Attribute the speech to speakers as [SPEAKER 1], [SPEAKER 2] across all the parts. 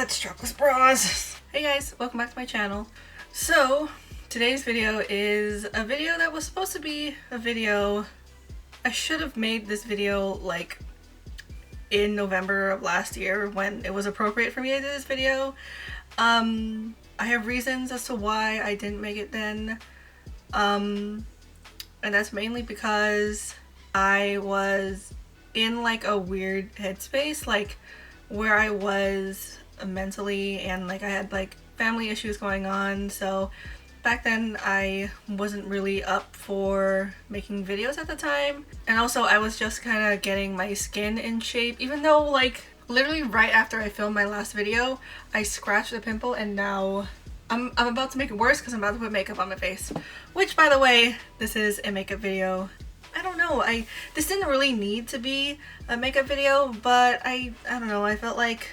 [SPEAKER 1] strapless bras. Hey guys, welcome back to my channel. So today's video is a video that was supposed to be a video. I should have made this video like in November of last year when it was appropriate for me to do this video. I have reasons as to why I didn't make it then, and that's mainly because I was in like a weird headspace, like where I was mentally, and like I had like family issues going on. So back then I wasn't really up for making videos at the time, and also I was just kind of getting my skin in shape, even though like literally right after I filmed my last video I scratched a pimple, and now I'm about to make it worse because I'm about to put makeup on my face, which, by the way, this is a makeup video. I don't know, this didn't really need to be a makeup video, but I don't know, I felt like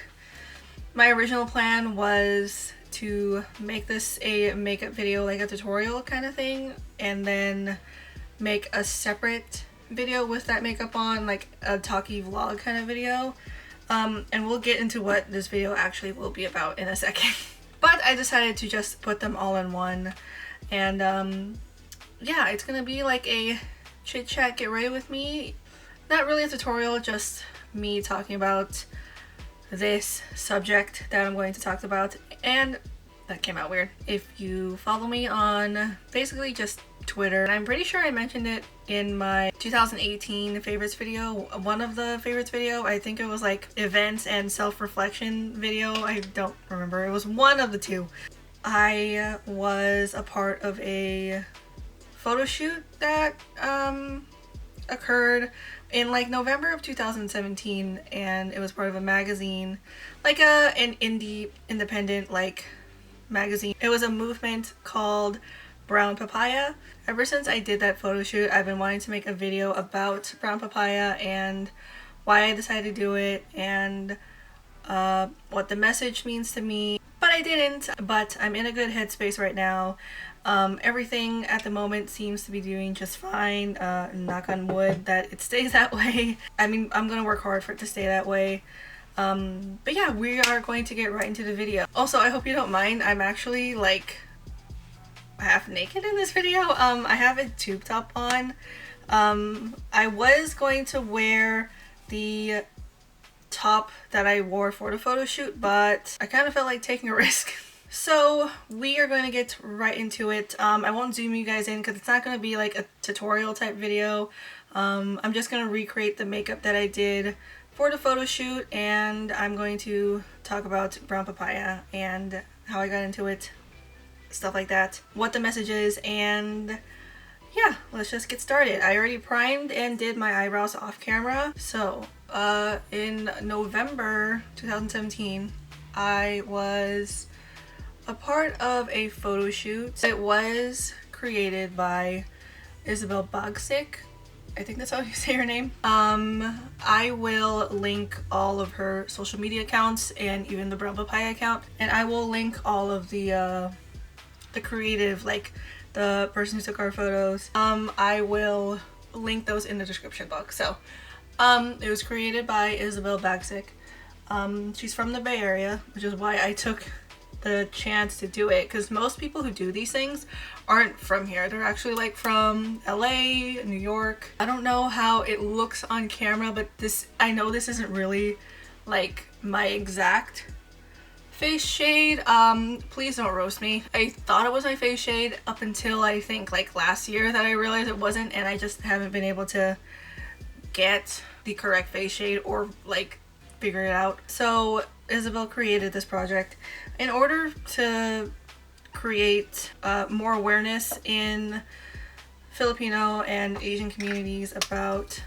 [SPEAKER 1] my original plan was to make this a makeup video, like a tutorial kind of thing, and then make a separate video with that makeup on, like a talkie vlog kind of video. And we'll get into what this video actually will be about in a second. But I decided to just put them all in one, and yeah, it's gonna be like a chit chat, get ready with me. Not really a tutorial, just me talking about this subject that I'm going to talk about. And that came out weird. If you follow me on basically just Twitter, and I'm pretty sure I mentioned it in my 2018 favorites video, one of the favorites video. I think it was like events and self-reflection video. I don't remember. It was one of the two. I was a part of a photo shoot that occurred in like November of 2017, and it was part of a magazine, like an independent like magazine. It was a movement called Brown Papaya. Ever since I did that photo shoot, I've been wanting to make a video about Brown Papaya and why I decided to do it, and what the message means to me. But I didn't. But I'm in a good headspace right now. Everything at the moment seems to be doing just fine. Knock on wood that it stays that way. I mean, I'm gonna work hard for it to stay that way. But yeah, we are going to get right into the video. Also, I hope you don't mind, I'm actually like half naked in this video. I have a tube top on. I was going to wear the top that I wore for the photo shoot, but I kind of felt like taking a risk. So we are going to get right into it. I won't zoom you guys in because it's not going to be like a tutorial type video. I'm just going to recreate the makeup that I did for the photo shoot, and I'm going to talk about Brown Papaya and how I got into it, stuff like that, what the message is, and yeah, let's just get started. I already primed and did my eyebrows off camera. So in November 2017 I was a part of a photo shoot. It was created by Isabel Bagsik. I think that's how you say her name. I will link all of her social media accounts and even the Brown Papaya account, and I will link all of the creative, like the person who took our photos. I will link those in the description box. So it was created by Isabel Bagsik. She's from the Bay Area, which is why I took the chance to do it, because most people who do these things aren't from here. They're actually like from LA, New York. I don't know how it looks on camera, but I know this isn't really like my exact face shade. Please don't roast me. I thought it was my face shade up until I think like last year that I realized it wasn't, and I just haven't been able to get the correct face shade or like figure it out. So Isabel created this project in order to create more awareness in Filipino and Asian communities about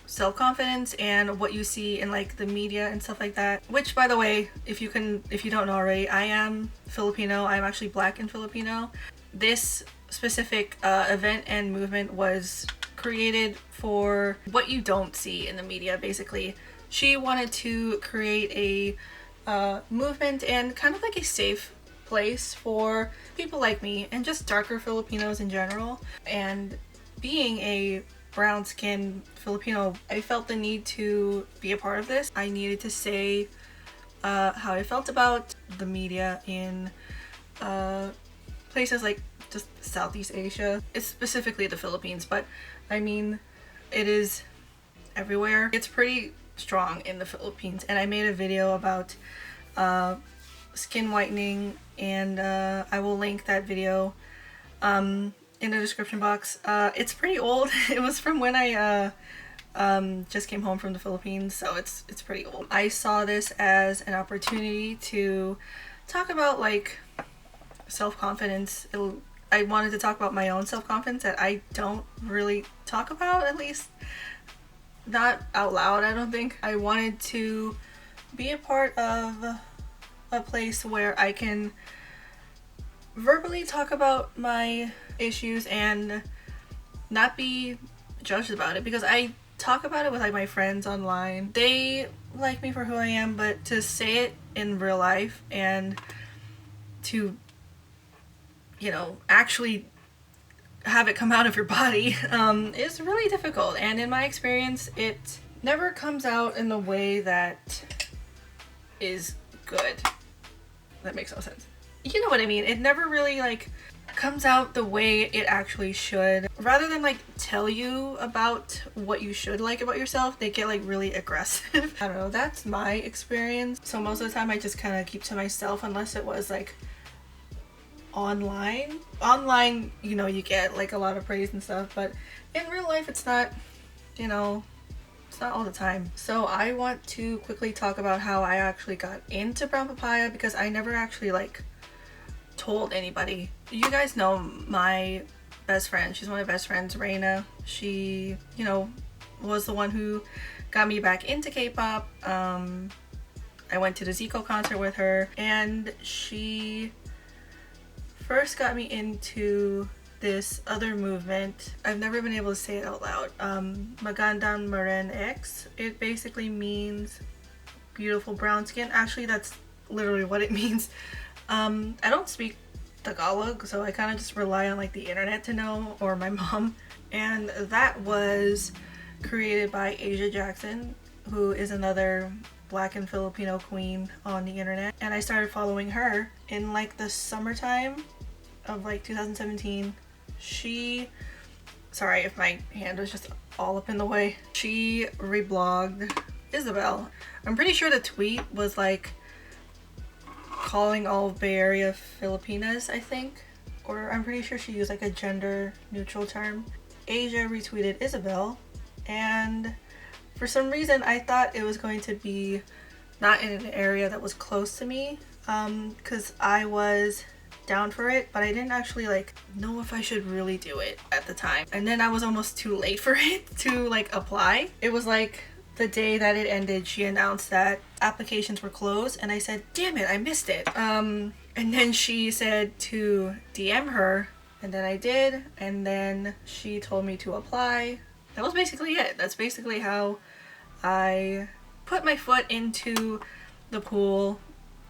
[SPEAKER 1] self-confidence and what you see in like the media and stuff like that. Which, by the way, if you don't know already, I am Filipino. I'm actually Black and Filipino. This specific event and movement was created for what you don't see in the media. Basically, she wanted to create a movement and kind of like a safe place for people like me and just darker Filipinos in general. And being a brown-skinned Filipino, I felt the need to be a part of this. I needed to say how I felt about the media in places like just Southeast Asia. It's specifically the Philippines, but I mean, it is everywhere. It's pretty strong in the Philippines, and I made a video about skin whitening, and I will link that video in the description box. It's pretty old. It was from when I just came home from the Philippines, so it's pretty old. I saw this as an opportunity to talk about like self-confidence. I wanted to talk about my own self-confidence that I don't really talk about, at least not out loud, I don't think. I wanted to be a part of a place where I can verbally talk about my issues and not be judged about it, because I talk about it with like my friends online. They like me for who I am, but to say it in real life and to, you know, actually have it come out of your body is really difficult. And in my experience, it never comes out in the way that is good. That makes no sense. You know what I mean? It never really like comes out the way it actually should. Rather than like tell you about what you should like about yourself, they get like really aggressive. I don't know, that's my experience. So most of the time I just kind of keep to myself, unless it was like online, you know, you get like a lot of praise and stuff, but in real life it's not, you know, it's not all the time. So I want to quickly talk about how I actually got into brown papaya, because I never actually like told anybody. You guys know my best friend. She's one of my best friends, Reina. She, you know, was the one who got me back into K-pop. I went to the Zico concert with her, and she first got me into this other movement. I've never been able to say it out loud. Magandang Maren X. It basically means beautiful brown skin. Actually, that's literally what it means. I don't speak Tagalog, so I kind of just rely on like the internet to know, or my mom. And that was created by Asia Jackson, who is another Black and Filipino queen on the internet. And I started following her in like the summertime of like 2017. Sorry if my hand was just all up in the way. She reblogged Isabel. I'm pretty sure the tweet was like calling all Bay Area Filipinas, I think. Or I'm pretty sure she used like a gender neutral term. Asia retweeted Isabel, and for some reason I thought it was going to be not in an area that was close to me, because I was down for it, but I didn't actually like know if I should really do it at the time. And then I was almost too late for it to like apply. It was like the day that it ended, she announced that applications were closed, and I said, damn it, I missed it. And then she said to DM her, and then I did, and then she told me to apply. That was basically it. That's basically how I put my foot into the pool.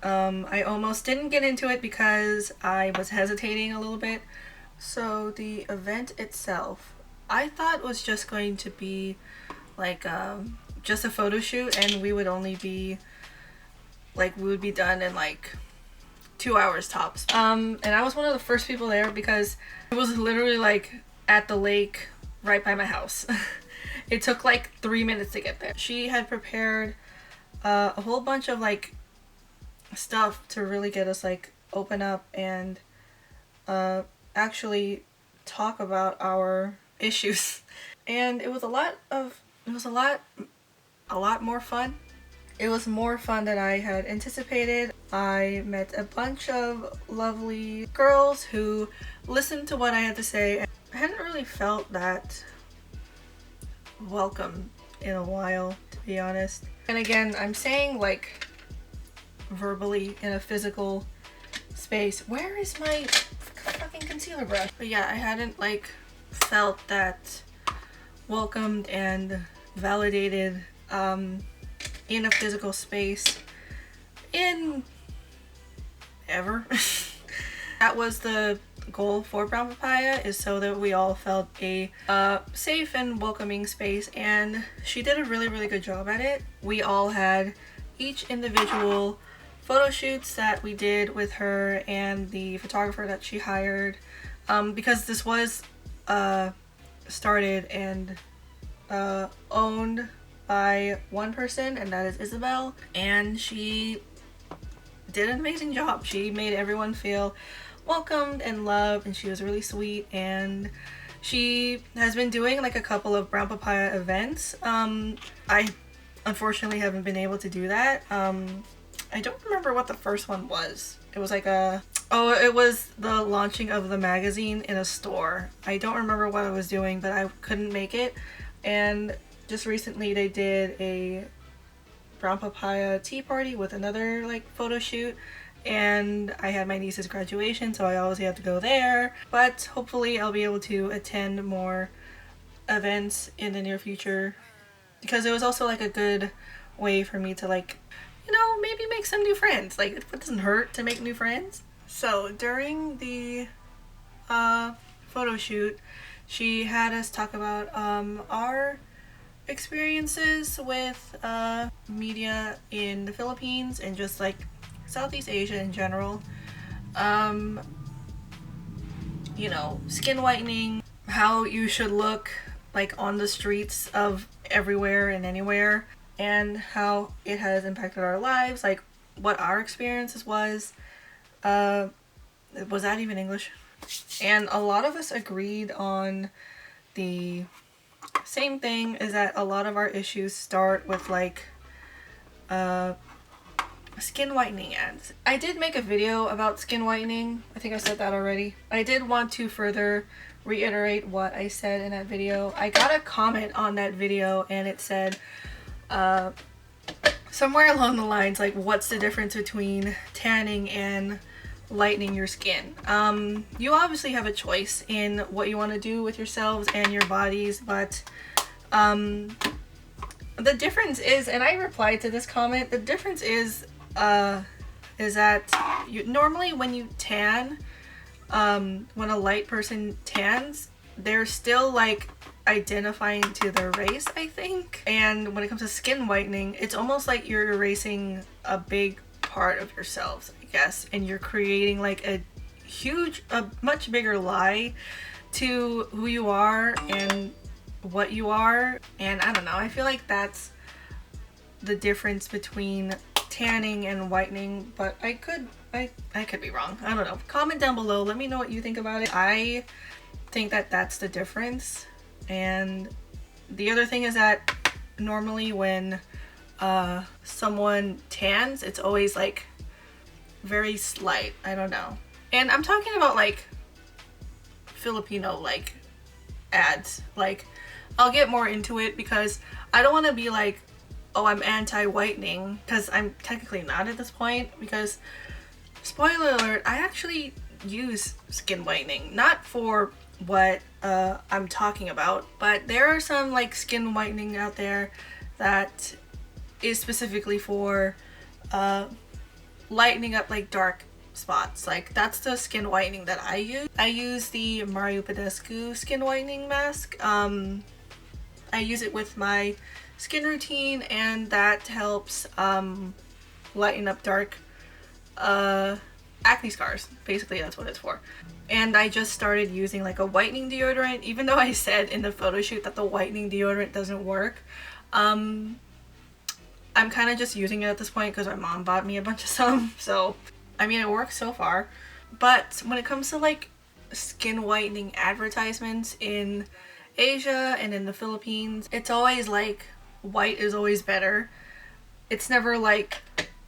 [SPEAKER 1] I almost didn't get into it because I was hesitating a little bit. So the event itself, I thought was just going to be like just a photo shoot, and we would only be like, we would be done in like 2 hours tops. And I was one of the first people there because it was literally like at the lake right by my house. It took like 3 minutes to get there. She had prepared a whole bunch of like stuff to really get us like open up and actually talk about our issues. And it was a lot more fun. It was more fun than I had anticipated. I met a bunch of lovely girls who listened to what I had to say. I hadn't really felt that welcome in a while, to be honest. And again, I'm saying like verbally in a physical space. Where is my fucking concealer brush? But yeah, I hadn't like felt that welcomed and validated in a physical space in ever. That was the goal for brown papaya, is so that we all felt a safe and welcoming space, and she did a really good job at it. We all had each individual photo shoots that we did with her and the photographer that she hired, because this was started and owned by one person, and that is Isabel, and she did an amazing job. She made everyone feel welcomed and loved, and she was really sweet, and she has been doing like a couple of Brown Papaya events. I unfortunately haven't been able to do that. I don't remember what the first one was. It was like it was the launching of the magazine in a store. I don't remember what I was doing, but I couldn't make it. And just recently they did a Brown Papaya tea party with another like photo shoot, and I had my niece's graduation, so I always have to go there. But hopefully I'll be able to attend more events in the near future, because it was also like a good way for me to like, you know, maybe make some new friends. Like, it doesn't hurt to make new friends. So during the photo shoot, she had us talk about our experiences with media in the Philippines and just like Southeast Asia in general. You know, skin whitening, how you should look like on the streets of everywhere and anywhere, and how it has impacted our lives, like what our experiences was that even English? And a lot of us agreed on the same thing, is that a lot of our issues start with like skin whitening ads. I did make a video about skin whitening. I think I said that already. I did want to further reiterate what I said in that video. I got a comment on that video and it said somewhere along the lines like, what's the difference between tanning and lightening your skin? You obviously have a choice in what you want to do with yourselves and your bodies, but the difference is, and I replied to this comment, the difference is that normally when you tan, when a light person tans, they're still like identifying to their race, I think. And when it comes to skin whitening, it's almost like you're erasing a big part of yourselves, I guess, and you're creating like a much bigger lie to who you are and what you are. And I don't know, I feel like that's the difference between tanning and whitening, but I could be wrong. I don't know. Comment down below, let me know what you think about it. I think that that's the difference. And the other thing is that normally when someone tans, it's always like very slight. I don't know. And I'm talking about like Filipino like ads. Like, I'll get more into it because I don't want to be like, oh, I'm anti-whitening, because I'm technically not at this point, because spoiler alert, I actually use skin whitening, not for what I'm talking about, but there are some like skin whitening out there that is specifically for lightening up like dark spots. Like, that's the skin whitening that I use. I use the Mario Badescu skin whitening mask. I use it with my skin routine, and that helps lighten up dark acne scars. Basically, that's what it's for. And I just started using like a whitening deodorant, even though I said in the photo shoot that the whitening deodorant doesn't work. I'm kind of just using it at this point because my mom bought me a bunch of some, so I mean, it works so far. But when it comes to like skin whitening advertisements in Asia and in the Philippines, it's always like white is always better. It's never like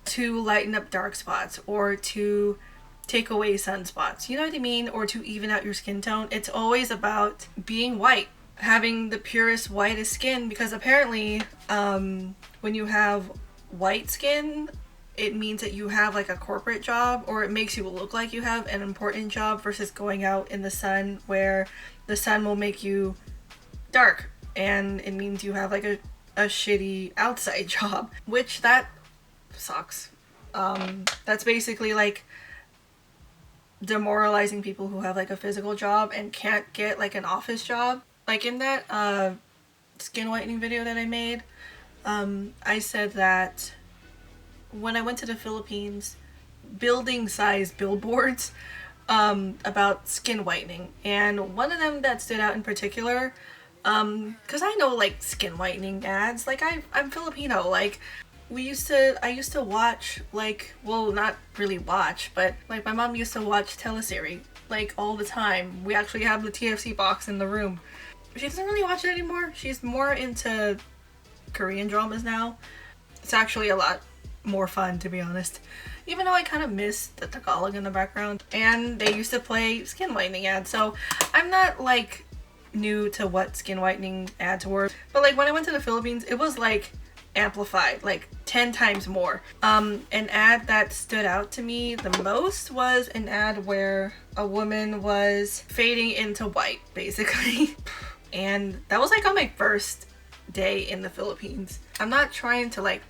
[SPEAKER 1] to lighten up dark spots or to take away sunspots, you know what I mean, or to even out your skin tone. It's always about being white, having the purest, whitest skin, because apparently when you have white skin, it means that you have like a corporate job, or it makes you look like you have an important job versus going out in the sun, where the sun will make you dark and it means you have like a shitty outside job, which that sucks. That's basically like demoralizing people who have like a physical job and can't get like an office job. Like in that skin whitening video that I made, I said that when I went to the Philippines, building size billboards about skin whitening, and one of them that stood out in particular, because I know like skin whitening ads, like I'm Filipino, like I used to watch, like, well, not really watch, but like my mom used to watch teleseries like all the time. We actually have the TFC box in the room. She doesn't really watch it anymore. She's more into Korean dramas now. It's actually a lot more fun, to be honest. Even though I kind of miss the Tagalog in the background. And they used to play skin whitening ads. So I'm not like new to what skin whitening ads were. But like when I went to the Philippines, it was like amplified, like 10 times more. An ad that stood out to me the most was an ad where a woman was fading into white, basically. And that was like on my first day in the Philippines. I'm not trying to like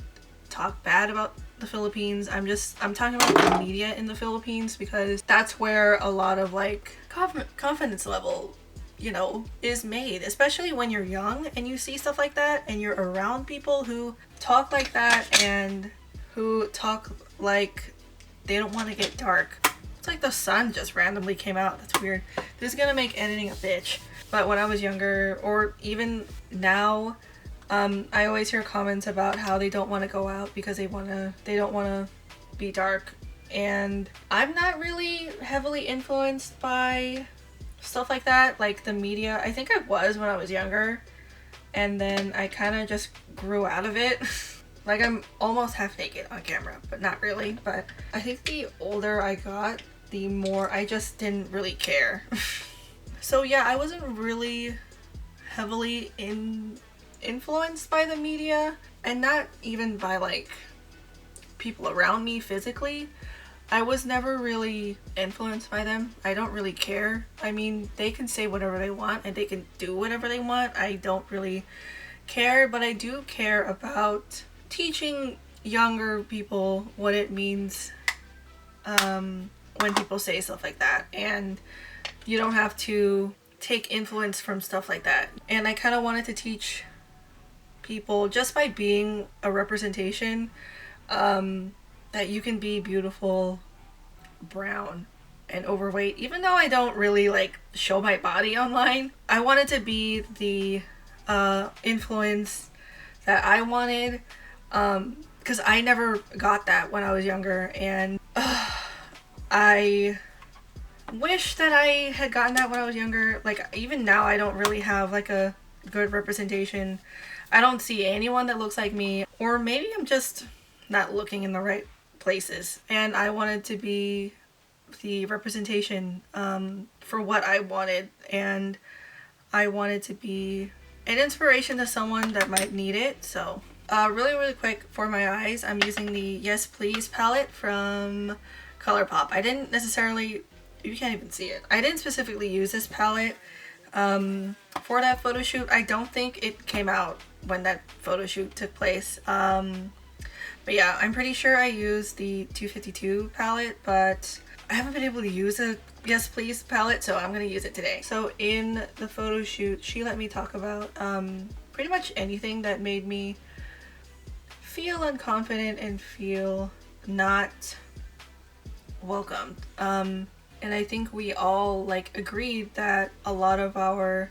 [SPEAKER 1] talk bad about the Philippines. I'm talking about the media in the Philippines, because that's where a lot of like confidence level, you know, is made, especially when you're young and you see stuff like that and you're around people who talk like that and who talk like they don't want to get dark. It's like the sun just randomly came out. That's weird. This is gonna make editing a bitch. But when I was younger, or even now, I always hear comments about how they don't want to go out because they don't want to be dark. And I'm not really heavily influenced by stuff like that, like the media. I think I was when I was younger, and then I kind of just grew out of it. Like I'm almost half naked on camera, but not really. But I think the older I got, the more I just didn't really care. So yeah, I wasn't really heavily influenced by the media, and not even by like people around me physically. I was never really influenced by them. I don't really care. I mean, they can say whatever they want and they can do whatever they want. I don't really care, but I do care about teaching younger people what it means when people say stuff like that. And you don't have to take influence from stuff like that. And I kind of wanted to teach people, just by being a representation, that you can be beautiful, brown, and overweight. Even though I don't really like show my body online, I wanted to be the influence that I wanted, because I never got that when I was younger, and I wish that I had gotten that when I was younger. Like even now I don't really have like a good representation. I don't see anyone that looks like me, or maybe I'm just not looking in the right places, and I wanted to be the representation for what I wanted, and I wanted to be an inspiration to someone that might need it. So really quick, for my eyes, I'm using the Yes Please palette from ColourPop. I didn't necessarily, you can't even see it, I didn't specifically use this palette for that photo shoot. I don't think it came out when that photo shoot took place, but yeah, I'm pretty sure I used the 252 palette, but I haven't been able to use a Yes Please palette, so I'm gonna use it today. So in the photo shoot, she let me talk about pretty much anything that made me feel unconfident and feel not welcomed. And I think we all like agreed that a lot of our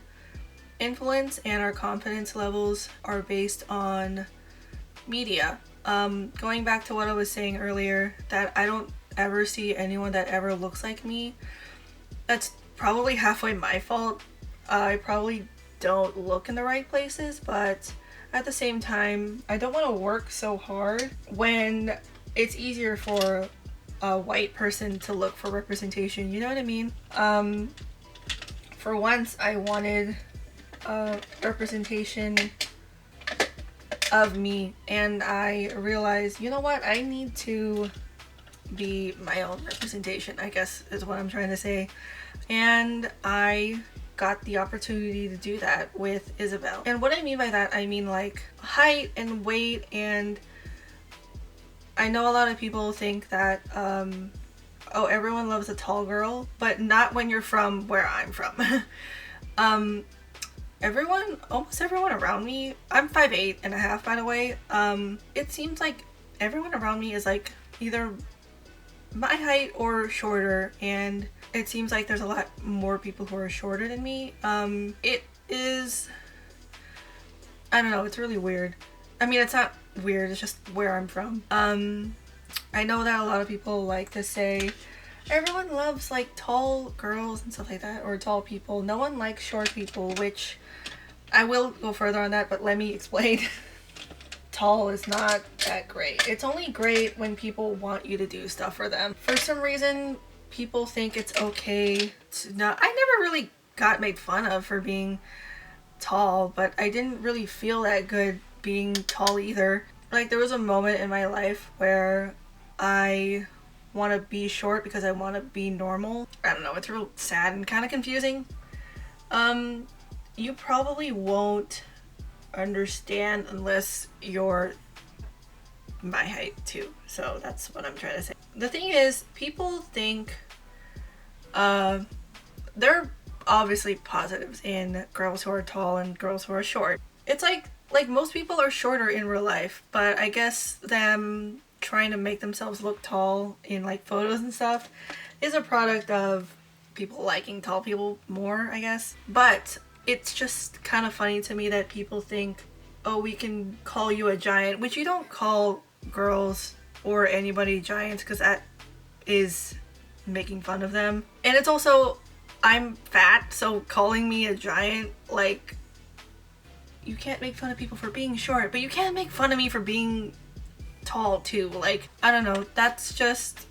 [SPEAKER 1] influence and our confidence levels are based on media. Going back to what I was saying earlier, that I don't ever see anyone that ever looks like me. That's probably halfway my fault. I probably don't look in the right places, but at the same time, I don't want to work so hard when it's easier for a white person to look for representation, you know what I mean? For once, I wanted a representation of me, and I realized, you know what, I need to be my own representation, I guess is what I'm trying to say. And I got the opportunity to do that with Isabel. And what I mean by that, I mean like height and weight, and I know a lot of people think that oh, everyone loves a tall girl, but not when you're from where I'm from. Almost everyone around me, I'm 5'8.5" by the way, it seems like everyone around me is like either my height or shorter, and it seems like there's a lot more people who are shorter than me. It is, I don't know, it's really weird. I mean, it's not weird, it's just where I'm from. I know that a lot of people like to say everyone loves like tall girls and stuff like that, or tall people. No one likes short people, which I will go further on that, but let me explain. Tall is not that great. It's only great when people want you to do stuff for them. For some reason, people think it's okay to not. I never really got made fun of for being tall, but I didn't really feel that good being tall either. Like, there was a moment in my life where I want to be short because I want to be normal. I don't know, it's real sad and kind of confusing. You probably won't understand unless you're my height too, so that's what I'm trying to say. The thing is, people think there are obviously positives in girls who are tall and girls who are short. It's like most people are shorter in real life, but I guess them trying to make themselves look tall in like photos and stuff is a product of people liking tall people more, I guess. But it's just kind of funny to me that people think, oh, we can call you a giant, which you don't call girls or anybody giants, because that is making fun of them. And it's also, I'm fat, so calling me a giant, like, you can't make fun of people for being short, but you can't make fun of me for being tall too. Like, I don't know, that's just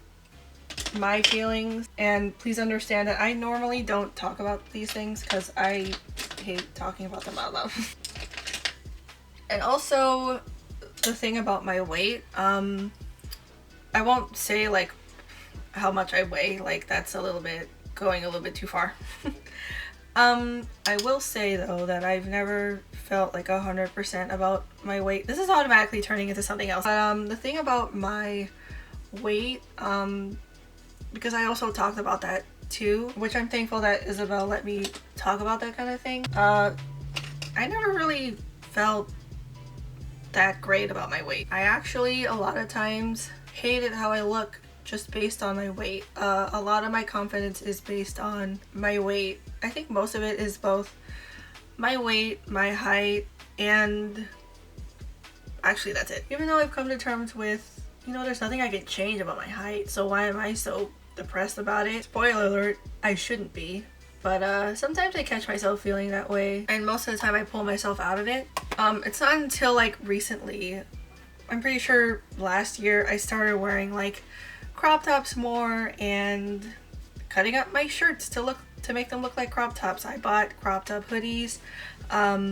[SPEAKER 1] my feelings. And please understand that I normally don't talk about these things because I hate talking about them out loud. And also, the thing about my weight, I won't say like how much I weigh, like that's going a little bit too far. I will say though that I've never felt like 100% about my weight. This is automatically turning into something else. But the thing about my weight, because I also talked about that too, which I'm thankful that Isabel let me talk about that kind of thing. I never really felt that great about my weight. I actually a lot of times hated how I look just based on my weight. A lot of my confidence is based on my weight. I think most of it is both my weight, my height, and actually that's it. Even though I've come to terms with, you know, there's nothing I can change about my height, so why am I so depressed about it? Spoiler alert, I shouldn't be. But sometimes I catch myself feeling that way, and most of the time I pull myself out of it. It's not until like recently, I'm pretty sure last year, I started wearing like crop tops more and cutting up my shirts to make them look like crop tops. I bought crop top hoodies. I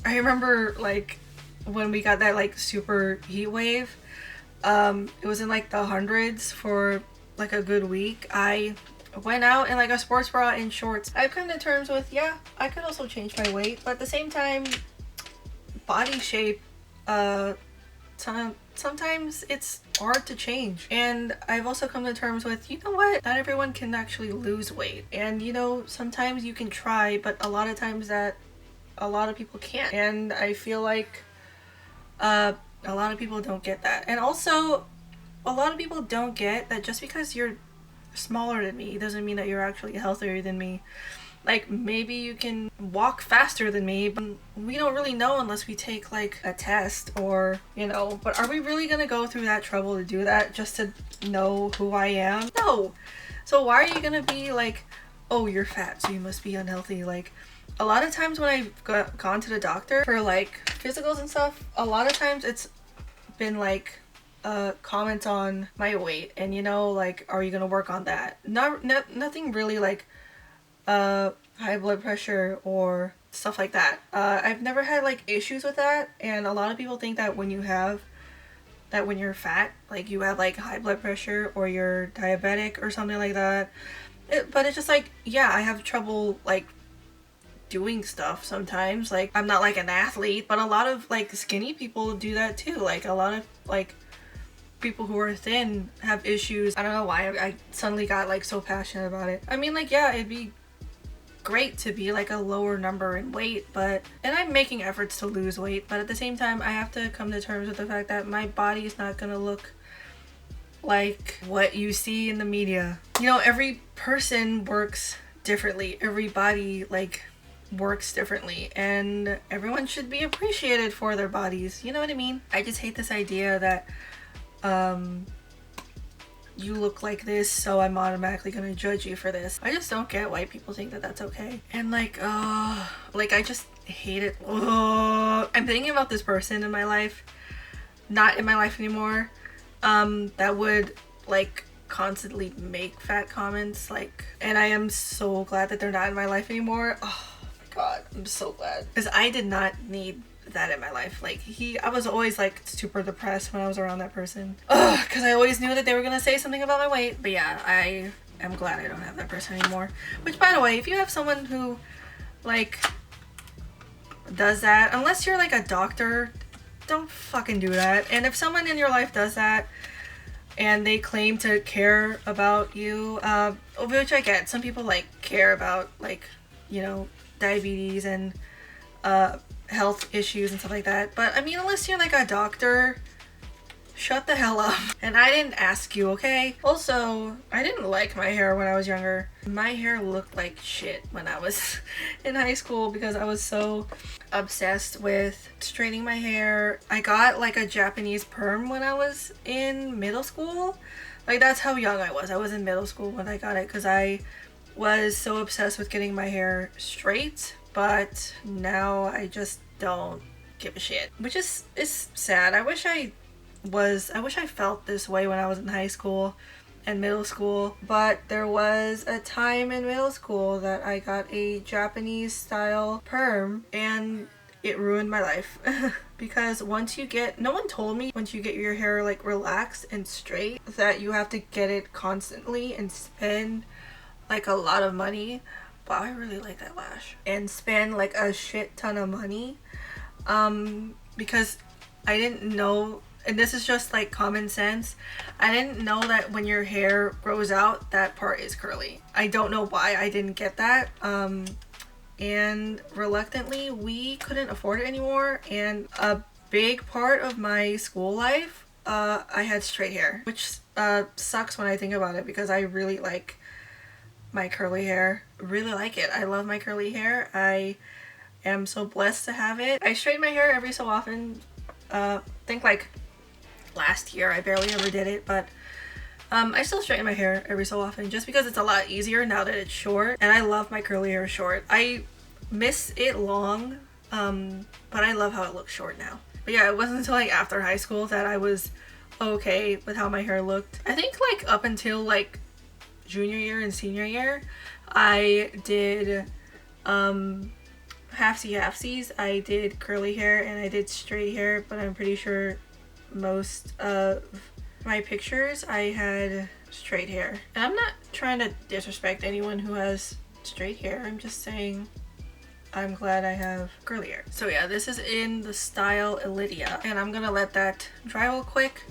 [SPEAKER 1] remember like when we got that like super heat wave, it was in like the hundreds for like a good week. I went out in like a sports bra and shorts. I've come to terms with, yeah, I could also change my weight, but at the same time, body shape, sometimes it's hard to change. And I've also come to terms with, you know what, not everyone can actually lose weight. And you know, sometimes you can try, but a lot of times that a lot of people can't. And I feel like a lot of people don't get that. And also, a lot of people don't get that just because you're smaller than me doesn't mean that you're actually healthier than me. Like, maybe you can walk faster than me, but we don't really know unless we take like a test, or you know. But are we really gonna go through that trouble to do that just to know who I am? No. So why are you gonna be like, oh, you're fat, so you must be unhealthy? Like, a lot of times when I've gone to the doctor for like physicals and stuff, a lot of times it's been like comments on my weight, and you know, like, are you gonna work on that? Nothing really like high blood pressure or stuff like that. I've never had like issues with that, and a lot of people think that when you're fat, like you have like high blood pressure or you're diabetic or something like that. But it's just like, yeah, I have trouble like doing stuff sometimes. Like, I'm not like an athlete, but a lot of like skinny people do that too. Like, a lot of like people who are thin have issues. I don't know why I suddenly got like so passionate about it. I mean, like, yeah, it'd be great to be like a lower number in weight, and I'm making efforts to lose weight, but at the same time I have to come to terms with the fact that my body is not gonna look like what you see in the media. You know, every person works differently, every body like works differently, and everyone should be appreciated for their bodies, you know what I mean? I just hate this idea that you look like this, so I'm automatically gonna judge you for this. I just don't get why people think that that's okay. And like I just hate it. I'm thinking about this person in my life, not in my life anymore, that would like constantly make fat comments, like, and I am so glad that they're not in my life anymore. Oh my god, I'm so glad, because I did not need that in my life. Like I was always like super depressed when I was around that person, because I always knew that they were gonna say something about my weight. But yeah, I am glad I don't have that person anymore. Which, by the way, if you have someone who like does that, unless you're like a doctor, don't fucking do that. And if someone in your life does that and they claim to care about you, which I get, some people like care about, like, you know, diabetes and health issues and stuff like that, but I mean, unless you're like a doctor, shut the hell up. And I didn't ask you, okay? Also, I didn't like my hair when I was younger. My hair looked like shit when I was in high school because I was so obsessed with straightening my hair. I got like a Japanese perm when I was in middle school. Like, that's how young I was. I was in middle school when I got it because I was so obsessed with getting my hair straight. But now I just don't give a shit, which is sad. I wish I felt this way when I was in high school and middle school, but there was a time in middle school that I got a Japanese style perm and it ruined my life. Because no one told me once you get your hair like relaxed and straight that you have to get it constantly and spend like a lot of money. Wow, I really like that lash. And spend like a shit ton of money, because I didn't know, and this is just like common sense, I didn't know that when your hair grows out, that part is curly. I don't know why I didn't get that, and reluctantly we couldn't afford it anymore, and a big part of my school life, I had straight hair, which sucks when I think about it because I really like my curly hair. Really like it. I love my curly hair. I am so blessed to have it. I straighten my hair every so often. I think like last year I barely ever did it, but I still straighten my hair every so often just because it's a lot easier now that it's short, and I love my curly hair short. I miss it long, but I love how it looks short now. But yeah, it wasn't until like after high school that I was okay with how my hair looked. I think like up until like junior year and senior year I did halfsies. I did curly hair and I did straight hair, but I'm pretty sure most of my pictures I had straight hair. And I'm not trying to disrespect anyone who has straight hair, I'm just saying I'm glad I have curly hair. So yeah, this is in the style Elydia, and I'm gonna let that dry real quick.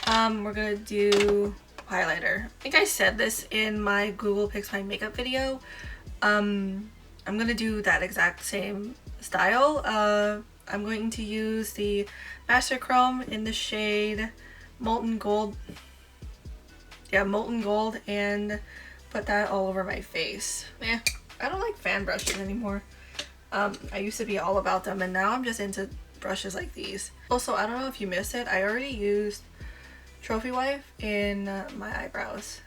[SPEAKER 1] We're gonna do highlighter. I think I said this in my Google Picks My Makeup video. I'm gonna do that exact same style. I'm going to use the Master Chrome in the shade Molten Gold. Yeah, Molten Gold, and put that all over my face. I don't like fan brushes anymore. I used to be all about them, and now I'm just into brushes like these. Also, I don't know if you missed it, I already used Trophy Wife in my eyebrows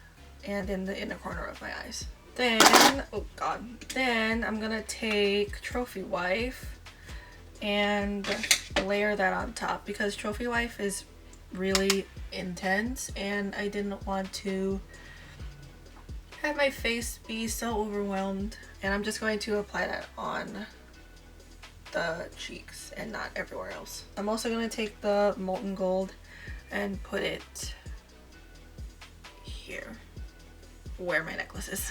[SPEAKER 1] and in the inner corner of my eyes. Then, oh god, then I'm gonna take Trophy Wife and layer that on top because Trophy Wife is really intense and I didn't want to have my face be so overwhelmed, and I'm just going to apply that on the cheeks and not everywhere else. I'm also going to take the Molten Gold and put it here where my necklace is.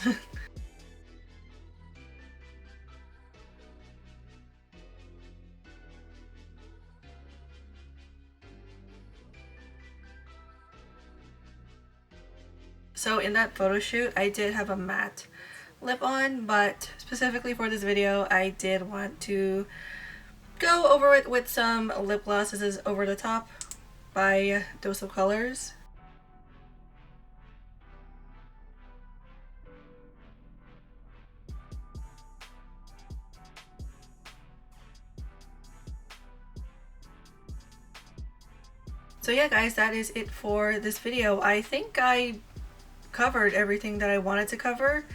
[SPEAKER 1] So in that photo shoot I did have a matte lip on, but specifically for this video, I did want to go over it with some lip gloss. This is Over the Top by Dose of Colors. So yeah guys, that is it for this video. I think I covered everything that I wanted to cover.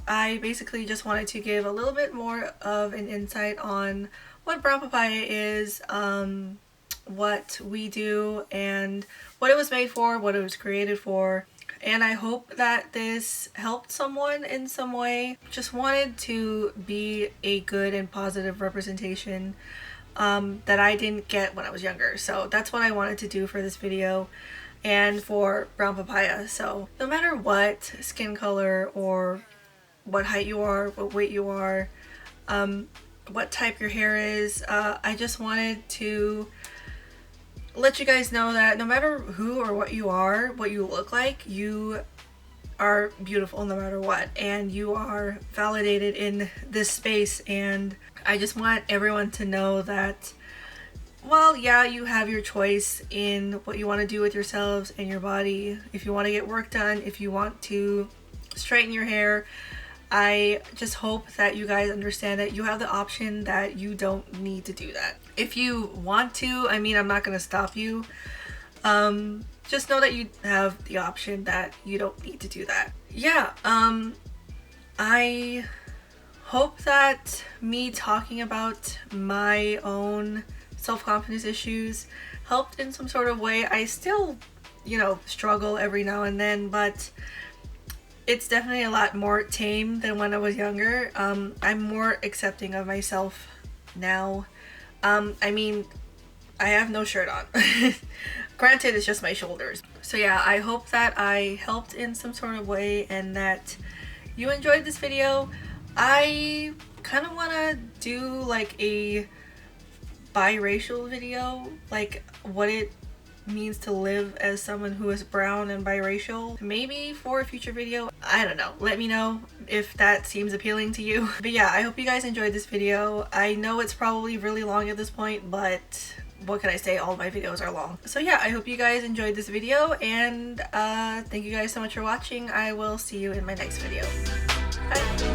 [SPEAKER 1] I basically just wanted to give a little bit more of an insight on what Brown Papaya is, what we do, and what it was made for, what it was created for. And I hope that this helped someone in some way. Just wanted to be a good and positive representation that I didn't get when I was younger. So that's what I wanted to do for this video and for Brown Papaya. So no matter what skin color or what height you are, what weight you are, what type your hair is, I just wanted to let you guys know that no matter who or what you are, what you look like, you are beautiful no matter what, and you are validated in this space. And I just want everyone to know that, well, yeah, you have your choice in what you want to do with yourselves and your body. If you want to get work done, if you want to straighten your hair, I just hope that you guys understand that you have the option, that you don't need to do that. If you want to, I mean, I'm not going to stop you. Just know that you have the option that you don't need to do that. Yeah, I hope that me talking about my own self-confidence issues helped in some sort of way. I still, you know, struggle every now and then, but it's definitely a lot more tame than when I was younger. I'm more accepting of myself now. I mean, I have no shirt on. Granted, it's just my shoulders. So yeah, I hope that I helped in some sort of way and that you enjoyed this video. I kind of want to do like a biracial video, like what it means to live as someone who is brown and biracial, maybe for a future video. I don't know, let me know if that seems appealing to you. But yeah, I hope you guys enjoyed this video. I know it's probably really long at this point, but what can I say, all my videos are long. So yeah, I hope you guys enjoyed this video, and thank you guys so much for watching. I will see you in my next video. Bye.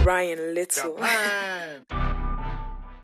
[SPEAKER 2] Ryan Little.